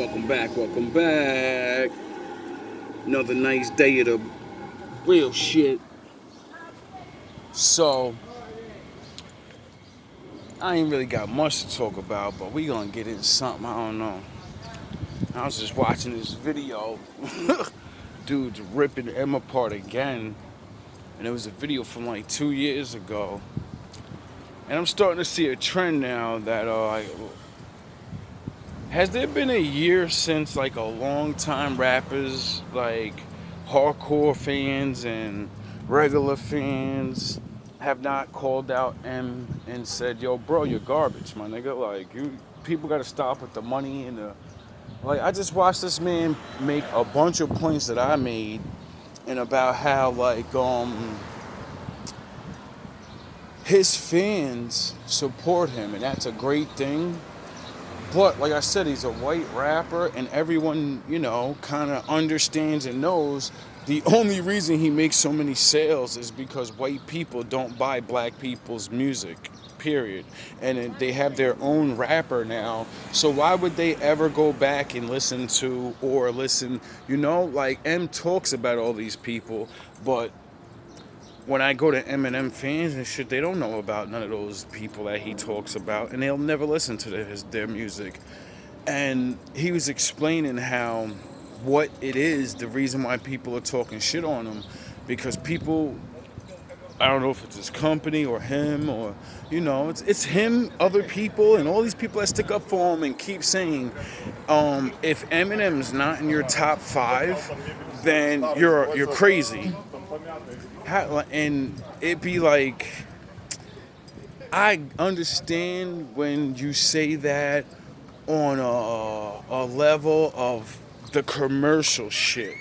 Welcome back, welcome back. Another nice day of the real shit. So, I ain't really got much to talk about, but we gonna get into something, I don't know. I was just watching this video. Dude's ripping M apart again. And it was a video from like 2 years ago. And I'm starting to see a trend now that has there been a year since like a long time rappers like hardcore fans and regular fans have not called out M and said, "Yo, bro, you're garbage, my nigga. Like you people gotta stop with the money and the like." I just watched this man make a bunch of points that I made and about how his fans support him, and that's a great thing. But like I said, he's a white rapper, and everyone, kind of understands and knows the only reason he makes so many sales is because white people don't buy black people's music, period. And they have their own rapper now. So why would they ever go back and listen to or listen, like M talks about all these people, but when I go to Eminem fans and shit, they don't know about none of those people that he talks about, and they'll never listen to their music. And he was explaining how what it is, the reason why people are talking shit on him, because people, I don't know if it's his company or him or, it's him, other people, and all these people that stick up for him and keep saying, if Eminem's not in your top 5, then you're crazy. And it'd be like, I understand when you say that on a level of the commercial shit.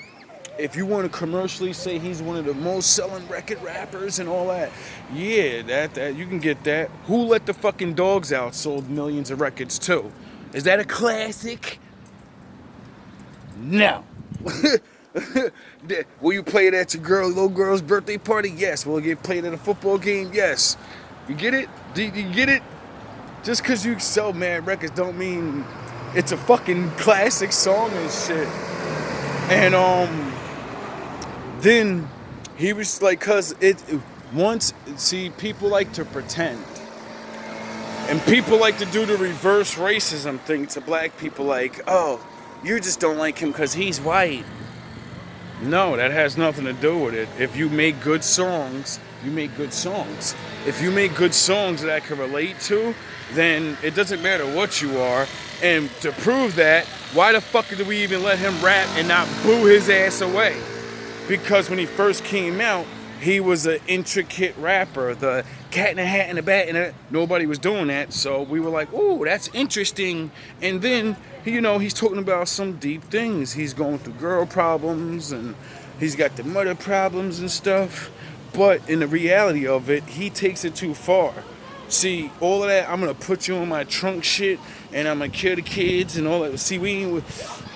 If you want to commercially say he's one of the most selling record rappers and all that, yeah, that you can get that. Who Let the Fucking Dogs Out sold millions of records too. Is that a classic? No. Will you play it at your little girl's birthday party? Yes. Will it get played at a football game? Yes. You get it? Do you get it? Just because you sell mad records don't mean it's a fucking classic song and shit. And then he was like, people like to pretend. And people like to do the reverse racism thing to black people, like, oh, you just don't like him because he's white. No, that has nothing to do with it. If you make good songs, you make good songs. If you make good songs that I can relate to, then it doesn't matter what you are. And to prove that, why the fuck did we even let him rap and not boo his ass away? Because when he first came out, he was an intricate rapper. The cat in a hat and a bat, and nobody was doing that. So we were like, ooh, that's interesting. And then, he's talking about some deep things. He's going through girl problems, and he's got the mother problems and stuff. But in the reality of it, he takes it too far. See, all of that, I'm going to put you in my trunk shit, and I'm going to kill the kids and all that. See,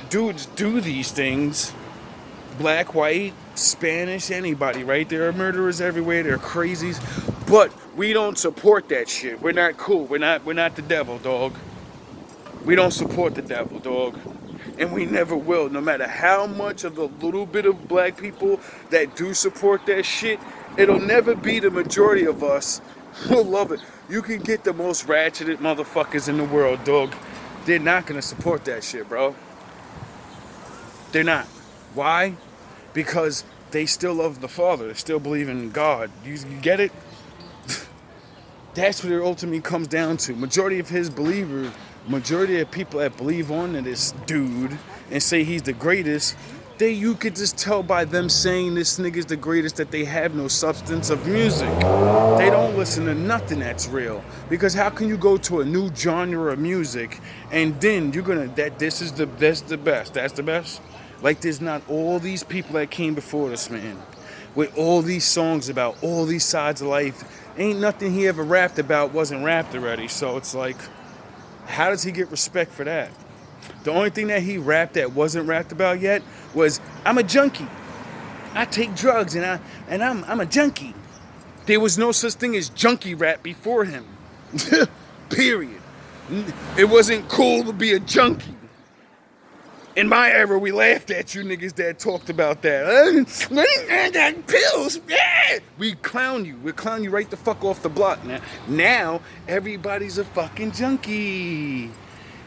dudes do these things. Black, white, Spanish, anybody, right? There are murderers everywhere. There are crazies. But we don't support that shit. We're not cool. We're not the devil, dog. We don't support the devil, dog. And we never will. No matter how much of the little bit of black people that do support that shit, it'll never be the majority of us who'll love it. You can get the most ratcheted motherfuckers in the world, dog. They're not going to support that shit, bro. They're not. Why? Because they still love the Father. They still believe in God. You get it? That's what it ultimately comes down to. Majority of his believers, majority of people that believe on this dude and say he's the greatest, you could just tell by them saying this nigga's the greatest that they have no substance of music. They don't listen to nothing that's real. Because how can you go to a new genre of music and then you're gonna that's the best. That's the best? Like there's not all these people that came before this man with all these songs about all these sides of life. Ain't nothing he ever rapped about wasn't rapped already. So it's like, how does he get respect for that? The only thing that he rapped that wasn't rapped about yet was, I'm a junkie. I take drugs and I'm a junkie. There was no such thing as junkie rap before him. Period. It wasn't cool to be a junkie. In my era, we laughed at you niggas that talked about that. Pills, yeah. We clown you. We clown you right the fuck off the block now. Now, everybody's a fucking junkie.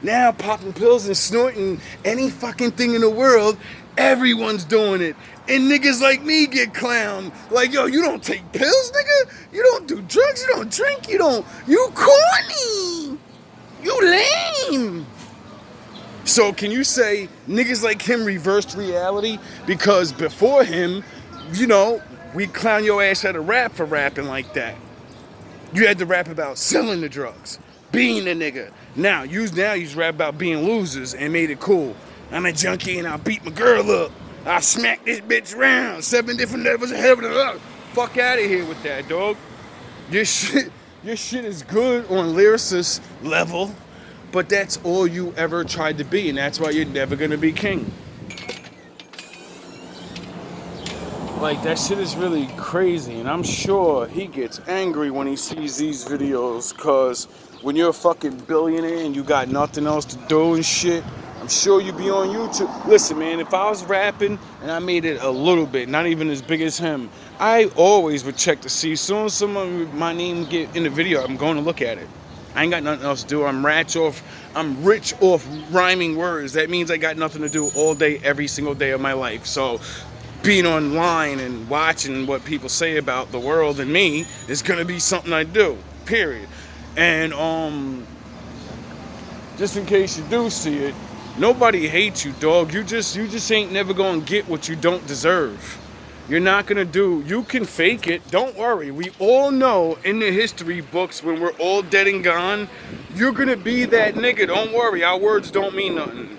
Now, popping pills and snorting any fucking thing in the world, everyone's doing it. And niggas like me get clowned. Like, yo, you don't take pills, nigga? You don't do drugs, you don't drink, you corny. You lame. So can you say niggas like him reversed reality? Because before him, we clown your ass at a rap for rapping like that. You had to rap about selling the drugs, being a nigga. Now you rap about being losers and made it cool. I'm a junkie and I beat my girl up. I smack this bitch around. 7 different levels of heaven. Fuck out of here with that, dog. Your shit is good on lyricist level. But that's all you ever tried to be, and that's why you're never gonna be king. Like, that shit is really crazy, and I'm sure he gets angry when he sees these videos, cause when you're a fucking billionaire and you got nothing else to do and shit, I'm sure you be on YouTube. Listen, man, if I was rapping and I made it a little bit, not even as big as him, I always would check to see. As soon as someone with my name get in the video, I'm going to look at it. I ain't got nothing else to do. I'm rich off rhyming words. That means I got nothing to do all day, every single day of my life. So being online and watching what people say about the world and me is gonna be something I do, period. And just in case you do see it, nobody hates you, dog. You just ain't never gonna get what you don't deserve. You're not gonna you can fake it, don't worry. We all know in the history books when we're all dead and gone, you're gonna be that nigga, don't worry. Our words don't mean nothing.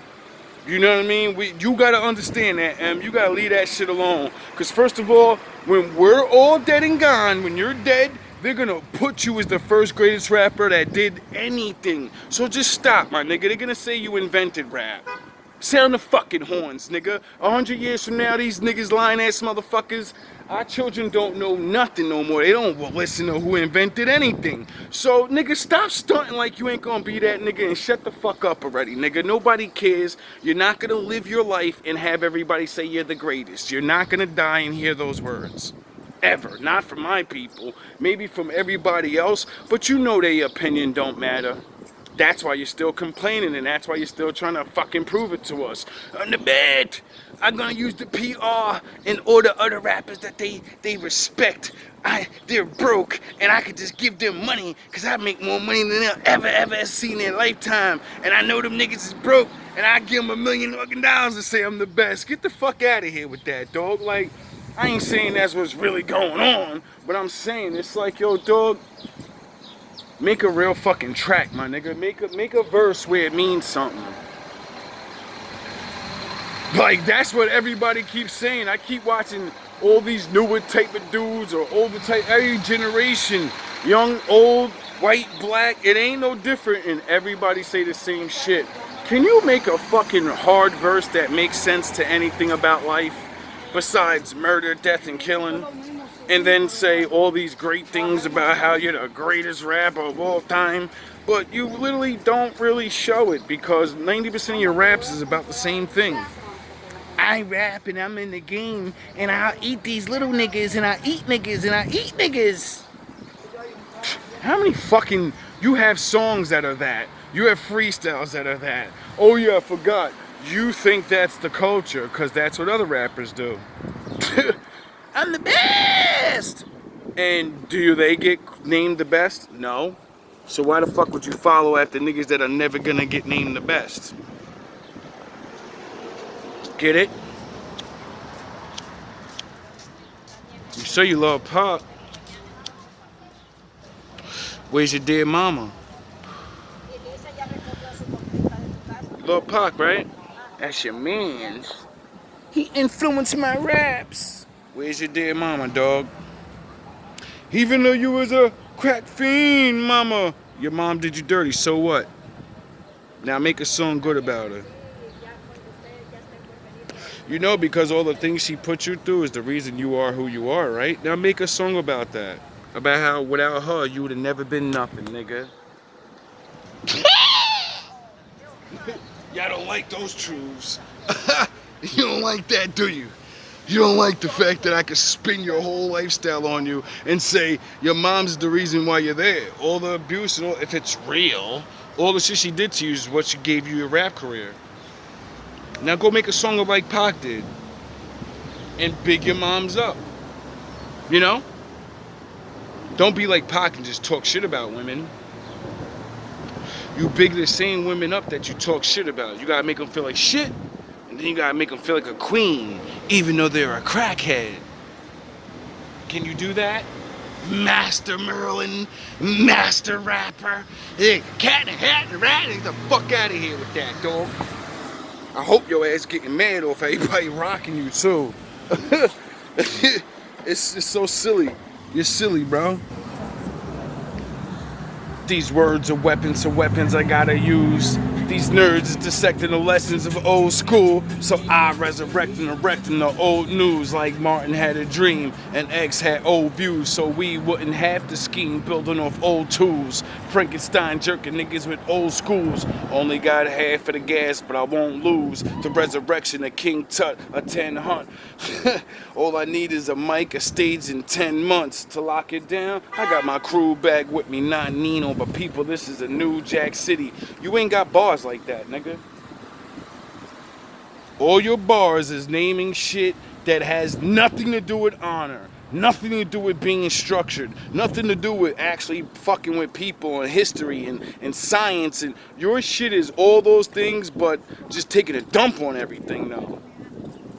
You know what I mean? You gotta understand that, and you gotta leave that shit alone. Cause first of all, when we're all dead and gone, when you're dead, they're gonna put you as the first greatest rapper that did anything. So just stop, my nigga. They're gonna say you invented rap. Sound the fucking horns, nigga. 100 years from now, these niggas lying ass motherfuckers, our children don't know nothing no more. They don't listen to who invented anything. So, nigga, stop stunting like you ain't gonna be that nigga and shut the fuck up already, nigga. Nobody cares. You're not gonna live your life and have everybody say you're the greatest. You're not gonna die and hear those words. Ever. Not from my people. Maybe from everybody else, but you know their opinion don't matter. That's why you're still complaining, and that's why you're still trying to fucking prove it to us. On the bed, I'm gonna use the PR and all the other rappers that they respect. They're broke, and I could just give them money, cause I make more money than they'll ever see in their lifetime. And I know them niggas is broke, and I give them $1 million and say I'm the best. Get the fuck out of here with that, dog. Like, I ain't saying that's what's really going on, but I'm saying it's like, yo, dog, make a real fucking track, my nigga. Make a verse where it means something. Like, that's what everybody keeps saying. I keep watching all these newer type of dudes or older type, every generation, young, old, white, black. It ain't no different, and everybody say the same shit. Can you make a fucking hard verse that makes sense to anything about life besides murder, death, and killing? And then say all these great things about how you're the greatest rapper of all time, but you literally don't really show it, because 90% of your raps is about the same thing. I rap and I'm in the game and I'll eat these little niggas and I eat niggas and I eat niggas. How many fucking, you have songs that are that. You have freestyles that are that. Oh yeah, I forgot. You think that's the culture because that's what other rappers do. I'm the best! And do they get named the best? No. So why the fuck would you follow after niggas that are never gonna get named the best? Get it? You say you love Pac. Where's your dear mama? You love Pac, right? That's your man's. He influenced my raps. Where's your dear mama, dog? Even though you was a crack fiend, mama, your mom did you dirty, so what? Now make a song good about her. You know, because all the things she put you through is the reason you are who you are, right? Now make a song about that. About how without her, you would have never been nothing, nigga. Y'all don't like those truths. You don't like that, do you? You don't like the fact that I could spin your whole lifestyle on you and say your mom's the reason why you're there. All the abuse and all, if it's real, all the shit she did to you is what she gave you your rap career. Now go make a song like Pac did and big your moms up. You know? Don't be like Pac and just talk shit about women. You big the same women up that you talk shit about. You gotta make them feel like shit, and then you gotta make them feel like a queen, even though they're a crackhead. Can you do that? Master Merlin, master rapper. Hey, cat in the hat and the rat, get the fuck out of here with that, dog. I hope your ass getting mad off everybody rocking you too. It's so silly. You're silly, bro. These words are weapons I gotta use. These nerds is dissecting the lessons of old school. So I resurrect and erecting the old news like Martin had a dream and X had old views. So we wouldn't have to scheme building off old tools. Frankenstein jerking niggas with old schools. Only got half of the gas, but I won't lose. The resurrection of King Tut, a 10 hunt. All I need is a mic, a stage in 10 months. To lock it down, I got my crew back with me, not Nino. But people, this is a new Jack City. You ain't got bars like that, nigga. All your bars is naming shit that has nothing to do with honor, nothing to do with being structured, nothing to do with actually fucking with people and history and science. And your shit is all those things, but just taking a dump on everything though.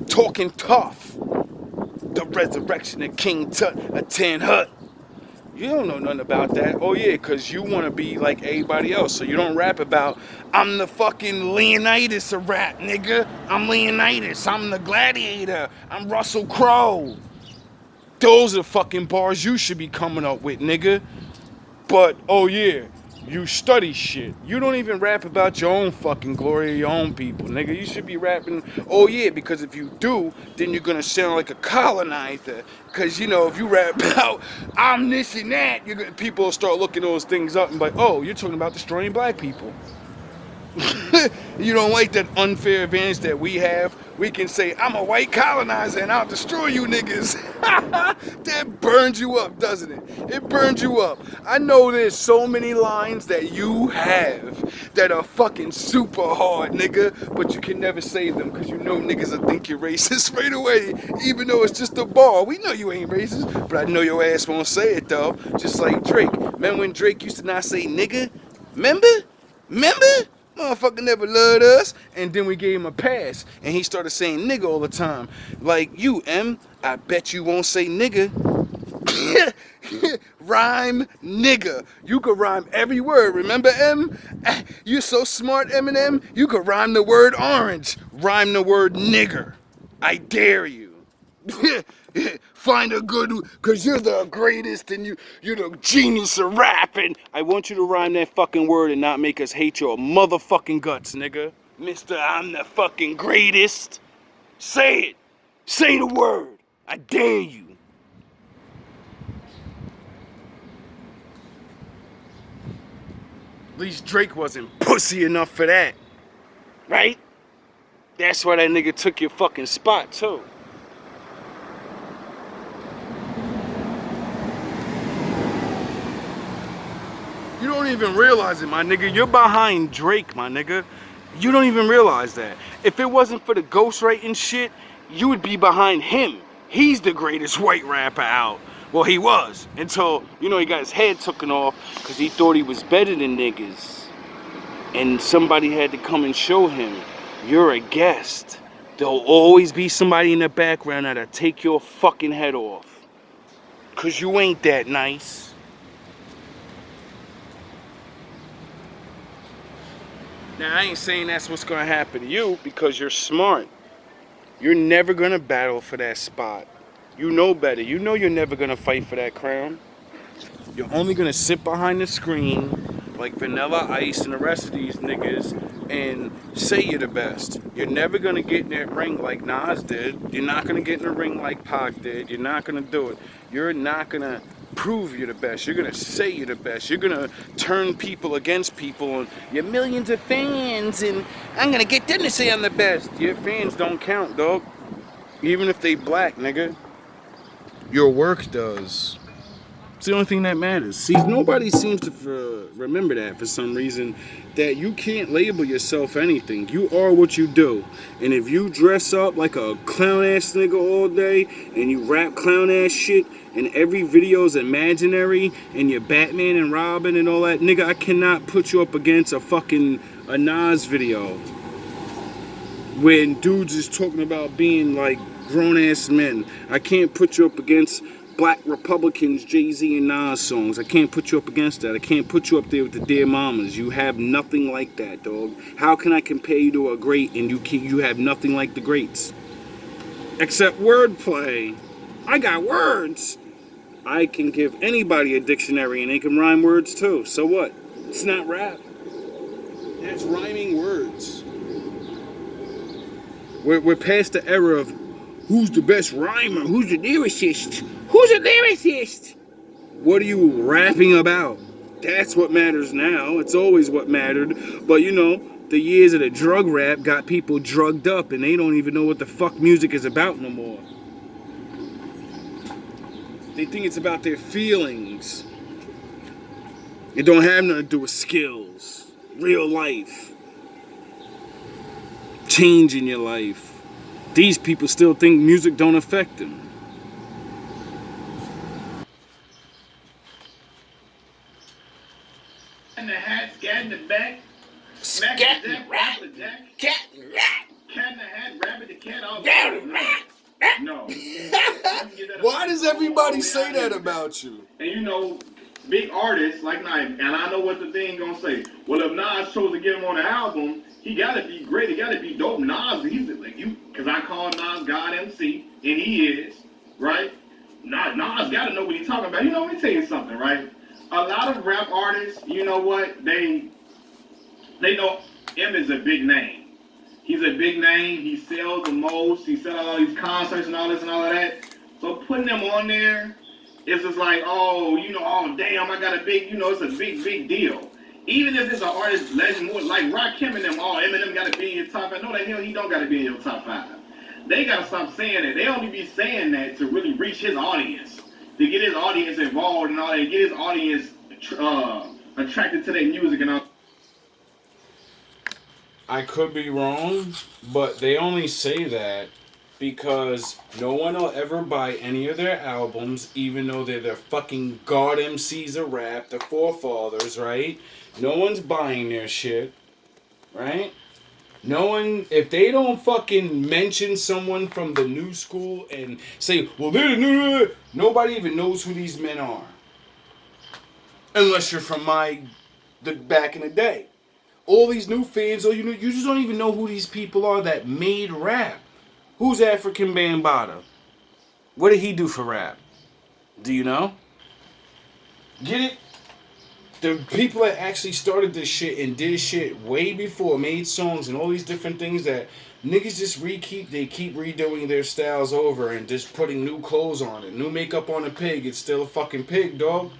Talking tough. The resurrection of King Tut, a 10 hut. You don't know nothing about that. Oh yeah, because you want to be like everybody else. So you don't rap about, I'm the fucking Leonidas of rap, nigga. I'm Leonidas. I'm the gladiator. I'm Russell Crowe. Those are fucking bars you should be coming up with, nigga. But, oh yeah, you study shit. You don't even rap about your own fucking glory, your own people, nigga. You should be rapping, oh yeah, because if you do, then you're gonna sound like a colonizer. Because, you know, if you rap about, I'm this and that, people will start looking those things up and be like, oh, you're talking about destroying black people. You don't like that unfair advantage that we have? We can say, I'm a white colonizer and I'll destroy you niggas. That burns you up, doesn't it? It burns you up. I know there's so many lines that you have that are fucking super hard, nigga, but you can never say them because you know niggas will think you're racist right away, even though it's just a bar. We know you ain't racist, but I know your ass won't say it though, just like Drake. Remember when Drake used to not say nigga? Remember? Motherfucker never loved us, and then we gave him a pass, and he started saying nigga all the time. Like you, M, I bet you won't say nigga. Rhyme nigga. You could rhyme every word, remember M? You're so smart, Eminem, you could rhyme the word orange. Rhyme the word nigger. I dare you. Find a good, cause you're the greatest and you're the genius of rapping. I want you to rhyme that fucking word and not make us hate your motherfucking guts, nigga. Mister, I'm the fucking greatest. Say it. Say the word. I dare you. At least Drake wasn't pussy enough for that. Right? That's why that nigga took your fucking spot, too. You don't even realize it, my nigga. You're behind Drake, my nigga. You don't even realize that. If it wasn't for the ghostwriting shit, you would be behind him. He's the greatest white rapper out. Well, he was. Until, you know, he got his head taken off because he thought he was better than niggas. And somebody had to come and show him, you're a guest. There'll always be somebody in the background that'll take your fucking head off. Because you ain't that nice. Now, I ain't saying that's what's going to happen to you because you're smart. You're never going to battle for that spot. You know better. You know you're never going to fight for that crown. You're only going to sit behind the screen like Vanilla Ice and the rest of these niggas and say you're the best. You're never going to get in that ring like Nas did. You're not going to get in the ring like Pac did. You're not going to do it. You're not going to prove you're the best. You're gonna say you're the best. You're gonna turn people against people, and your millions of fans, and I'm gonna get them to say I'm the best. Your fans don't count, dog. Even if they black, nigga. Your work does. It's the only thing that matters. See, nobody seems to remember that for some reason, that you can't label yourself anything. You are what you do. And if you dress up like a clown ass nigga all day and you rap clown ass shit and every video is imaginary and you're Batman and Robin and all that, nigga, I cannot put you up against a Nas video when dudes is talking about being like grown ass men. I can't put you up against Black Republicans, Jay-Z and Nas songs. I can't put you up against that. I can't put you up there with the Dear Mamas. You have nothing like that, dog. How can I compare you to a great and you have nothing like the greats? Except wordplay. I got words. I can give anybody a dictionary and they can rhyme words too. So what? It's not rap. That's rhyming words. We're past the era of who's the best rhymer, who's the lyricist, who's a lyricist? What are you rapping about? That's what matters now. It's always what mattered. But you know, the years of the drug rap got people drugged up and they don't even know what the fuck music is about no more. They think it's about their feelings. It don't have nothing to do with skills, real life, changing your life. These people still think music don't affect them. And the hat, scat in the back, smack Scat the and jack, rat, the jack, cat and rat. cat in the hat, rabbit the cat, all Rat. No. Why does everybody say that about you? And you know, big artists like Nas, and I know what the thing gonna say. Well, if Nas chose to get him on the album, he gotta be great. He gotta be dope. Nas, he's like you, cause I call Nas God MC, and he is, right? Nas gotta know what he's talking about. You know, let me tell you something, right? A lot of rap artists, you know what? They know M is a big name. He's a big name. He sells the most. He sells all these concerts and all this and all of that. So putting them on there, it's just like, oh, you know, oh damn, I got a big, you know, it's a big deal. Even if it's an artist legend, more like Rakim and them, oh, Eminem got to be in your top 5. No, the hell he don't got to be in your top 5. They got to stop saying that. They only be saying that to really reach his audience, to get his audience involved and all that, get his audience attracted to their music and all. I could be wrong, but they only say that because no one will ever buy any of their albums, even though they're the fucking god MCs of rap, the forefathers, right? No one's buying their shit, right? No one, if they don't fucking mention someone from the new school and say, well, they're the new, nobody even knows who these men are. Unless you're from the back in the day. All these new fans, you just don't even know who these people are that made rap. Who's African Bambaataa? What did he do for rap? Do you know? Get it? The people that actually started this shit and did shit way before, made songs and all these different things that niggas just keep redoing their styles over and just putting new clothes on it. New makeup on a pig, it's still a fucking pig, dog.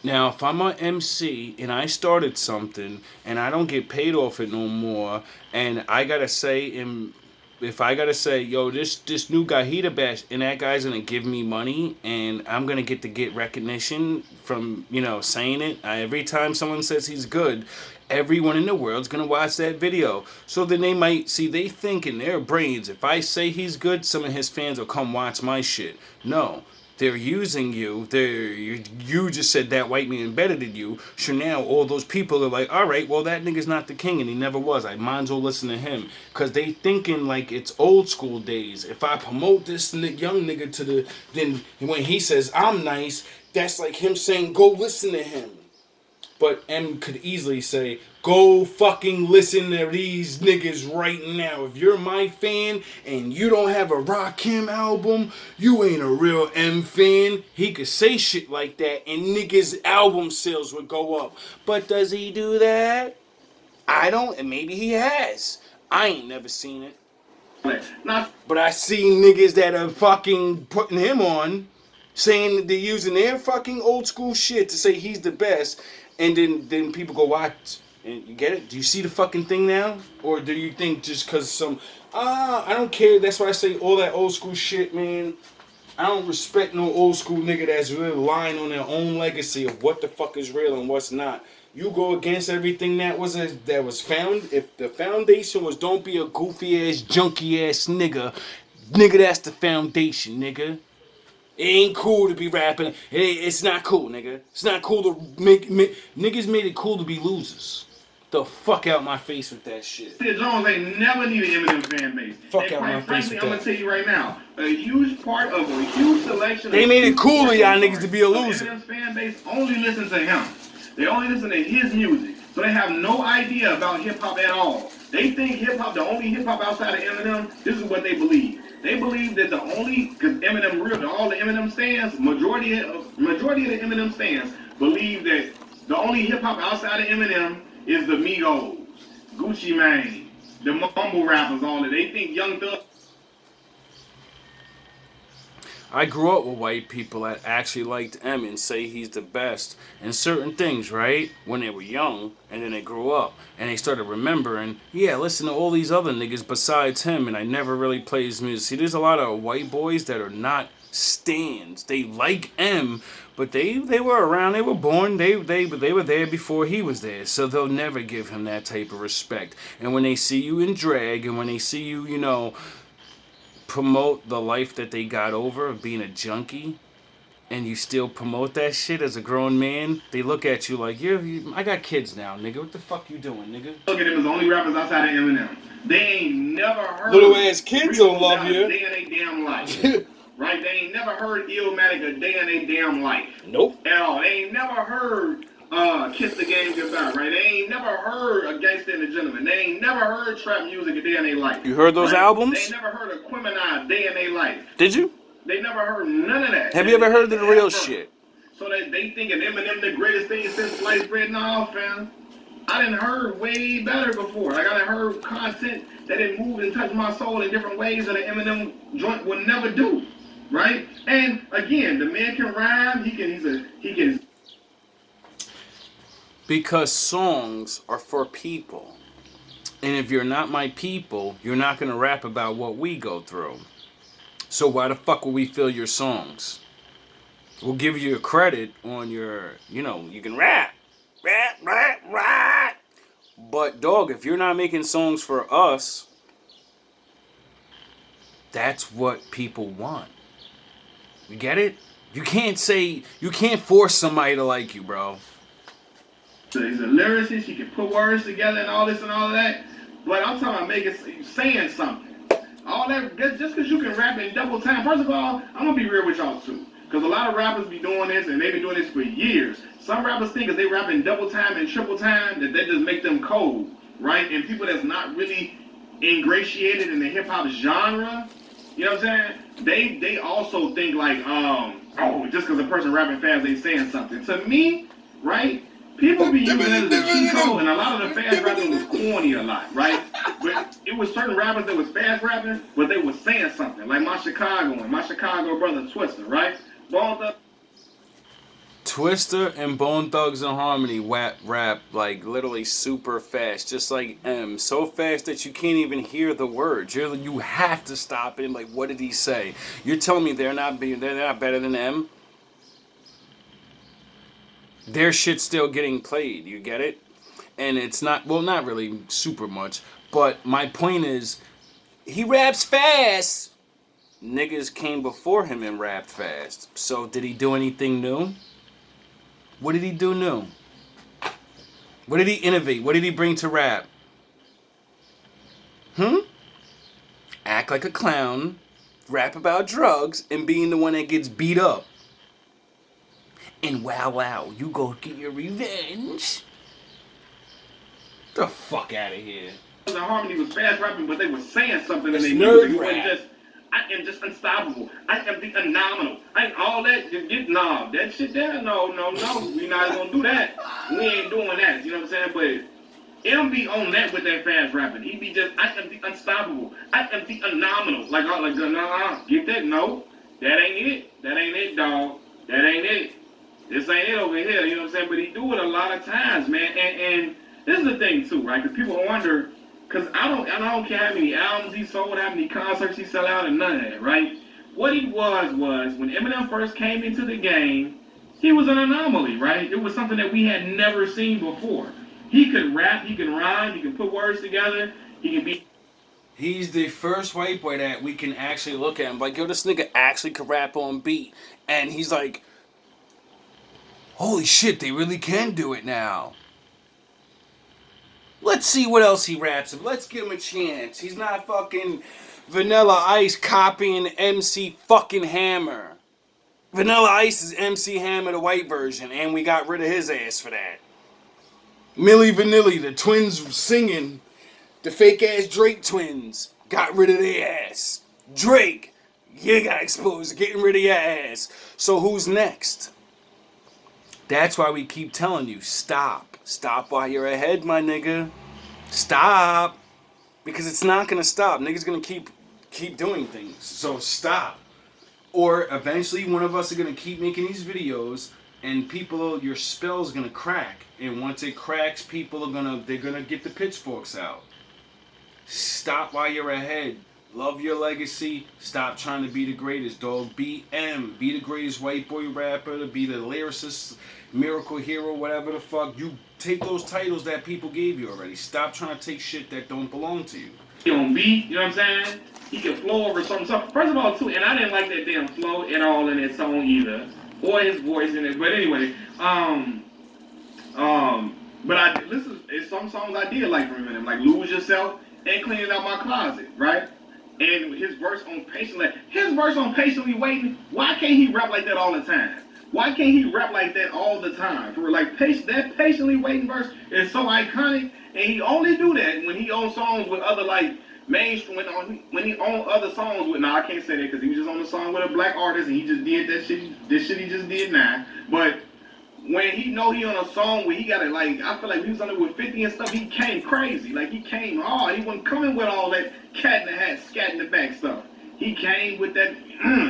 Now, if I'm an MC and I started something and I don't get paid off it no more, and I gotta say, if I gotta say, yo, this new guy, he the best, and that guy's gonna give me money, and I'm gonna get recognition from, you know, saying it. Every time someone says he's good, everyone in the world's gonna watch that video. So then they think in their brains, if I say he's good, some of his fans will come watch my shit. No. They're using you. You just said that white man better than you. So now all those people are like, all right, well, that nigga's not the king, and he never was. I might as well listen to him. Because they thinking like it's old school days. If I promote this young nigga then when he says I'm nice, that's like him saying, go listen to him. But M could easily say, go fucking listen to these niggas right now. If you're my fan and you don't have a Rakim album, you ain't a real M fan. He could say shit like that and niggas' album sales would go up. But does he do that? I don't, and maybe he has. I ain't never seen it. Not But I see niggas that are fucking putting him on, saying that they're using their fucking old school shit to say he's the best, and then people go watch. And you get it? Do you see the fucking thing now? Or do you think just because I don't care. That's why I say all that old school shit, man. I don't respect no old school nigga that's really relying on their own legacy of what the fuck is real and what's not. You go against everything that was found. If the foundation was don't be a goofy ass, junky ass nigga, that's the foundation, nigga. It ain't cool to be rapping. It's not cool, nigga. It's not cool to niggas made it cool to be losers. The fuck out my face with that shit. Jones ain't never needed Eminem fan base. Fuck and out quite my frankly, face with I'm that. gonna tell you right now, a huge part of a huge selection. They made it cool for y'all niggas to be a loser. Eminem's fan base only listens to him. They only listen to his music, so they have no idea about hip hop at all. They think hip hop, the only hip hop outside of Eminem, this is what they believe. They believe that the only, because Eminem real, all the Eminem stands, majority of the Eminem stands believe that the only hip hop outside of Eminem is the Migos, Gucci Mane, the mumble rappers, all that. They think Young Thug. I grew up with white people that actually liked M and say he's the best in certain things, right? When they were young, and then they grew up, and they started remembering, yeah, listen to all these other niggas besides him, and I never really played his music. See, there's a lot of white boys that are not stands. They like M, but they were around, they were born, they were there before he was there, so they'll never give him that type of respect. And when they see you in drag, and when they see you, you know, promote the life that they got over of being a junkie, and you still promote that shit as a grown man, they look at you like, I got kids now, nigga. What the fuck you doing, nigga? Look at them as the only rappers outside of Eminem. They ain't never heard. Little ass kids don't love you. A day in their damn life. Right? They ain't never heard Illmatic a day in their damn life. Nope. At all. They ain't never heard Kiss the Game Goodbye, right? They ain't never heard A Gangsta and a Gentleman. They ain't never heard trap music a day in their life. You heard those albums? They ain't never heard of Quimini a day in their life. Did you? They never heard none of that. Have you ever heard of the real shit? So they thinking Eminem the greatest thing since sliced bread? No, fam. I done heard way better before. Like I done heard content that it moved and touched my soul in different ways that an Eminem joint would never do. Right? And again, the man can rhyme, he can Because songs are for people. And if you're not my people, you're not gonna rap about what we go through. So why the fuck will we fill your songs? We'll give you a credit on your, you know, you can rap. But dog, if you're not making songs for us, that's what people want. You get it? You can't force somebody to like you, bro. So he's a lyricist, he can put words together and all this and all of that. But I'm talking about saying something. All that, just because you can rap in double time. First of all, I'm going to be real with y'all too. Because a lot of rappers be doing this, and they've been doing this for years. Some rappers think if they rap in double time and triple time, that just make them cold, right? And people that's not really ingratiated in the hip-hop genre, you know what I'm saying? They also think like, just because a person rapping fast, they saying something. To me, right? People be using it as a cheat code, and a lot of the fast rapping was corny a lot, right? But it was certain rappers that was fast rapping, but they was saying something. Like my Chicago brother Twister, right? Bone Thugs. Twister and Bone Thugs and Harmony rap like literally super fast, just like M. So fast that you can't even hear the words. You have to stop it. Like, what did he say? You're telling me they're not better than M? Their shit's still getting played, you get it? And it's not really super much, but my point is, he raps fast. Niggas came before him and rapped fast. So did he do anything new? What did he do new? What did he innovate? What did he bring to rap? Act like a clown, rap about drugs, and being the one that gets beat up. And wow, you go get your revenge. The fuck out of here. The Harmony was fast rapping, but they were saying something in It's their nerd music. It rap. wasn't just, I am just unstoppable. I am the phenomenal. I ain't all that. Nah, that shit there, no. We not gonna do that. We ain't doing that. You know what I'm saying? But M be on that with that fast rapping. He be just, I am the unstoppable. I am the phenomenal. Like, get that? No. That ain't it. That ain't it, dog. That ain't it. This ain't it over here. You know what I'm saying? But he do it a lot of times, man. And this is the thing, too, right? Because people wonder, because I don't care how many albums he sold, how many concerts he sell out, and none of that, right? What he was when Eminem first came into the game, he was an anomaly, right? It was something that we had never seen before. He could rap, he can rhyme, he can put words together, he can be... He's the first white boy that we can actually look at him like, yo, this nigga actually could rap on beat. And he's like, holy shit, they really can do it now. Let's see what else he raps. Let's give him a chance. He's not fucking Vanilla Ice copying MC fucking Hammer. Vanilla Ice is MC Hammer, the white version, and we got rid of his ass for that. Milli Vanilli, the twins singing, the fake ass Drake twins, got rid of their ass. Drake, you got exposed, getting rid of your ass. So who's next? That's why we keep telling you, stop. Stop while you're ahead, my nigga. Stop. Because it's not going to stop. Niggas going to keep doing things. So stop. Or eventually one of us are going to keep making these videos and your spell's going to crack. And once it cracks, they're going to get the pitchforks out. Stop while you're ahead. Love your legacy. Stop trying to be the greatest, dog. Be the greatest white boy rapper, to be the lyricist, miracle hero, whatever the fuck. You take those titles that people gave you already. Stop trying to take shit that don't belong to you. He on beat, you know what I'm saying? He can flow over something. So, first of all, too, and I didn't like that damn flow at all in that song either, or his voice in it. But anyway, but it's some songs I did like from him, like "Lose Yourself" and "Cleaning Out My Closet," right? And his verse on "Patiently Waiting." Why can't he rap like that all the time? Why can't he rap like that all the time? For like that "Patiently Waiting" verse is so iconic, and he only do that when he owns songs with other like mainstream. When he owned other songs with, I can't say that because he was just on a song with a black artist and he just did that shit. This shit he just did now. But when he on a song where he got it, like, I feel like he was on it with 50 and stuff, he came crazy. Like, he came hard. He wasn't coming with all that cat in the hat, scat in the back stuff. He came with that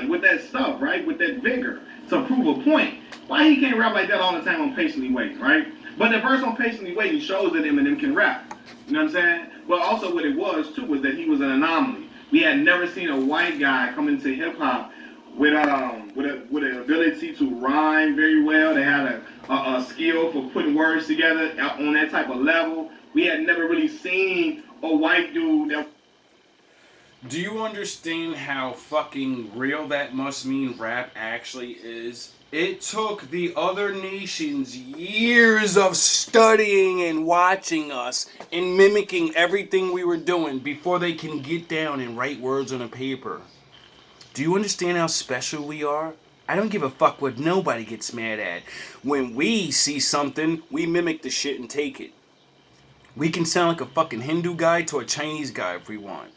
with that stuff, right? With that vigor to prove a point. Why he can't rap like that all the time on Patiently Waiting, right? But the verse on Patiently Waiting shows that Eminem can rap. You know what I'm saying? But also what it was, too, was that he was an anomaly. We had never seen a white guy come into hip-hop with an ability to rhyme very well. They had a skill for putting words together on that type of level. We had never really seen a white dude that... Do you understand how fucking real that must mean rap actually is? It took the other nations years of studying and watching us and mimicking everything we were doing before they can get down and write words on a paper. Do you understand how special we are? I don't give a fuck what nobody gets mad at. When we see something, we mimic the shit and take it. We can sound like a fucking Hindu guy to a Chinese guy if we want.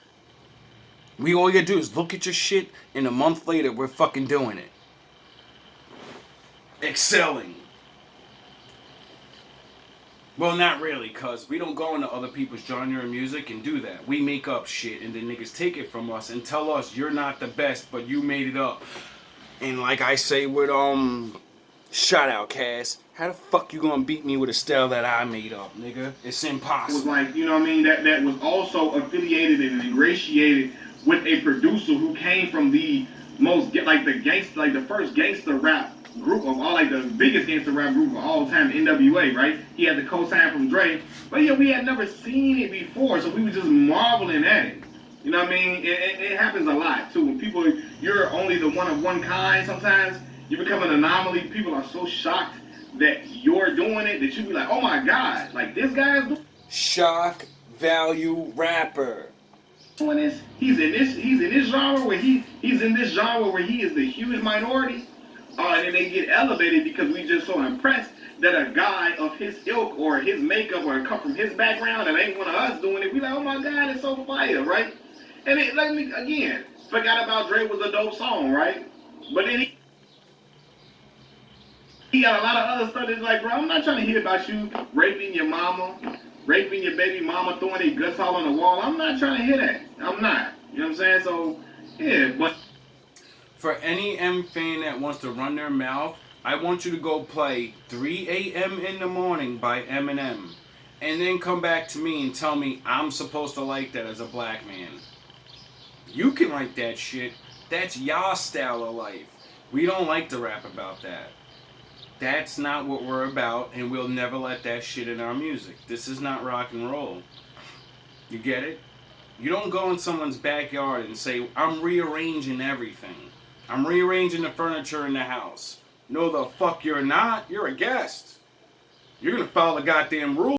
All you gotta do is look at your shit, and a month later, we're fucking doing it. Excelling. Well, not really, cuz we don't go into other people's genre of music and do that. We make up shit, and then niggas take it from us and tell us you're not the best, but you made it up. And like I say with, shout out, Cass, how the fuck you gonna beat me with a style that I made up, nigga? It's impossible. It was like, you know what I mean, that was also affiliated and ingratiated with a producer who came from the most, like the first gangster rap group of all, like the biggest gangster rap group of all time, NWA, right? He had the co-sign from Dre, but yeah, we had never seen it before, so we were just marveling at it. You know what I mean? It happens a lot too. When people, you're only the one of one kind. Sometimes you become an anomaly. People are so shocked that you're doing it that you be like, oh my god, like this guy's doing shock value rapper. Doing this. He's in this genre where he's in this genre where he is the huge minority. And then they get elevated because we just so impressed that a guy of his ilk or his makeup or come from his background and ain't one of us doing it. We like, oh my god, it's so fire, right? And it, let me again, forgot about Dre was a dope song, right? But then he got a lot of other stuff that's like, bro, I'm not trying to hear about you raping your mama, raping your baby mama, throwing their guts all on the wall. I'm not trying to hear that. I'm not. You know what I'm saying? So, yeah, but. For any M fan that wants to run their mouth, I want you to go play 3 a.m. in the morning by Eminem. And then come back to me and tell me I'm supposed to like that as a black man. You can like that shit. That's y'all style of life. We don't like to rap about that. That's not what we're about, and we'll never let that shit in our music. This is not rock and roll. You get it? You don't go in someone's backyard and say, I'm rearranging everything. I'm rearranging the furniture in the house. No, the fuck you're not. You're a guest. You're gonna follow the goddamn rules.